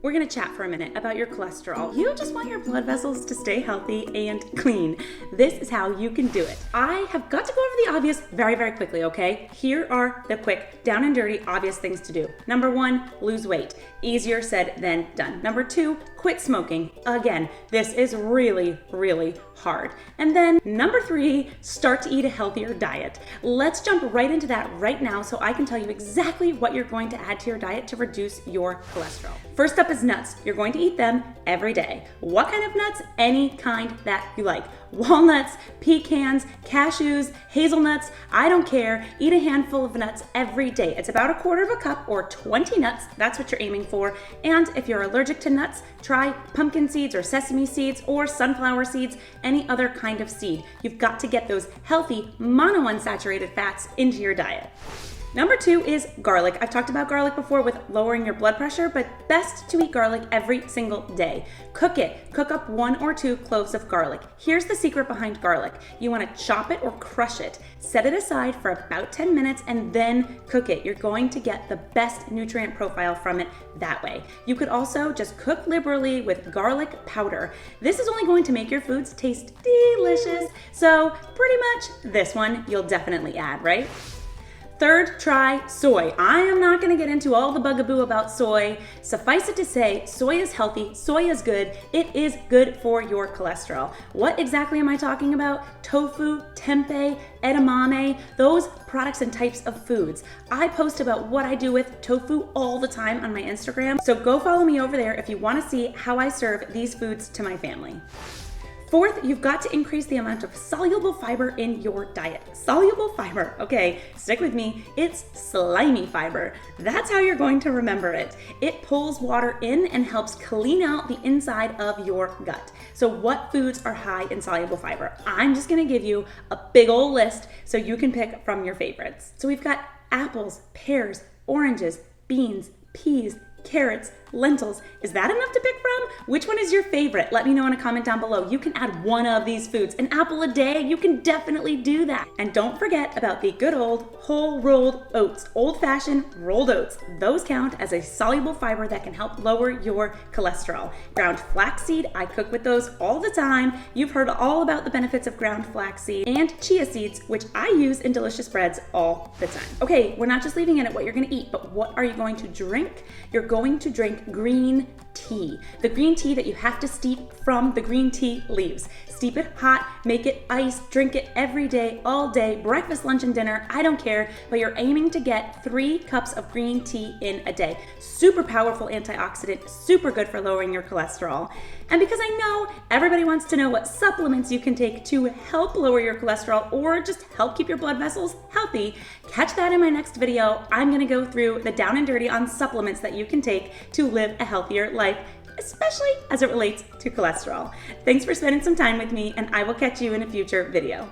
We're gonna chat for a minute about your cholesterol. You just want your blood vessels to stay healthy and clean. This is how you can do it. I have got to go over the obvious very, very quickly, okay? Here are the quick, down and dirty, obvious things to do. Number 1, lose weight. Easier said than done. Number 2, quit smoking. Again, this is really, really hard. And then number 3, start to eat a healthier diet. Let's jump right into that right now so I can tell you exactly what you're going to add to your diet to reduce your cholesterol. First up is nuts. You're going to eat them every day. What kind of nuts? Any kind that you like. Walnuts, pecans, cashews, hazelnuts, I don't care. Eat a handful of nuts every day. It's about 1/4 cup or 20 nuts. That's what you're aiming for. And if you're allergic to nuts, try pumpkin seeds or sesame seeds or sunflower seeds, any other kind of seed. You've got to get those healthy monounsaturated fats into your diet. Number 2 is garlic. I've talked about garlic before with lowering your blood pressure, but best to eat garlic every single day. Cook it. Cook up 1 or 2 cloves of garlic. Here's the secret behind garlic. You want to chop it or crush it. Set it aside for about 10 minutes and then cook it. You're going to get the best nutrient profile from it that way. You could also just cook liberally with garlic powder. This is only going to make your foods taste delicious. So pretty much this one you'll definitely add, right? Third, try soy. I am not gonna get into all the bugaboo about soy. Suffice it to say, soy is healthy, soy is good, it is good for your cholesterol. What exactly am I talking about? Tofu, tempeh, edamame, those products and types of foods. I post about what I do with tofu all the time on my Instagram, so go follow me over there if you wanna see how I serve these foods to my family. Fourth, you've got to increase the amount of soluble fiber in your diet. Soluble fiber, okay, stick with me, it's slimy fiber. That's how you're going to remember it. It pulls water in and helps clean out the inside of your gut. So what foods are high in soluble fiber? I'm just gonna give you a big old list so you can pick from your favorites. So we've got apples, pears, oranges, beans, peas, carrots, lentils. Is that enough to pick from? Which one is your favorite? Let me know in a comment down below. You can add one of these foods. An apple a day, you can definitely do that. And don't forget about the good old whole rolled oats, old-fashioned rolled oats. Those count as a soluble fiber that can help lower your cholesterol. Ground flaxseed, I cook with those all the time. You've heard all about the benefits of ground flaxseed, and chia seeds, which I use in delicious breads all the time. Okay, we're not just leaving it at what you're gonna eat, but what are you going to drink? You're going to drink green tea. The green tea that you have to steep from the green tea leaves. Steep it hot, make it iced, drink it every day, all day, breakfast, lunch, and dinner, I don't care, but you're aiming to get 3 cups of green tea in a day. Super powerful antioxidant, super good for lowering your cholesterol. And because I know everybody wants to know what supplements you can take to help lower your cholesterol or just help keep your blood vessels healthy, catch that in my next video. I'm gonna go through the down and dirty on supplements that you can take to live a healthier life, especially as it relates to cholesterol. Thanks for spending some time with me, and I will catch you in a future video.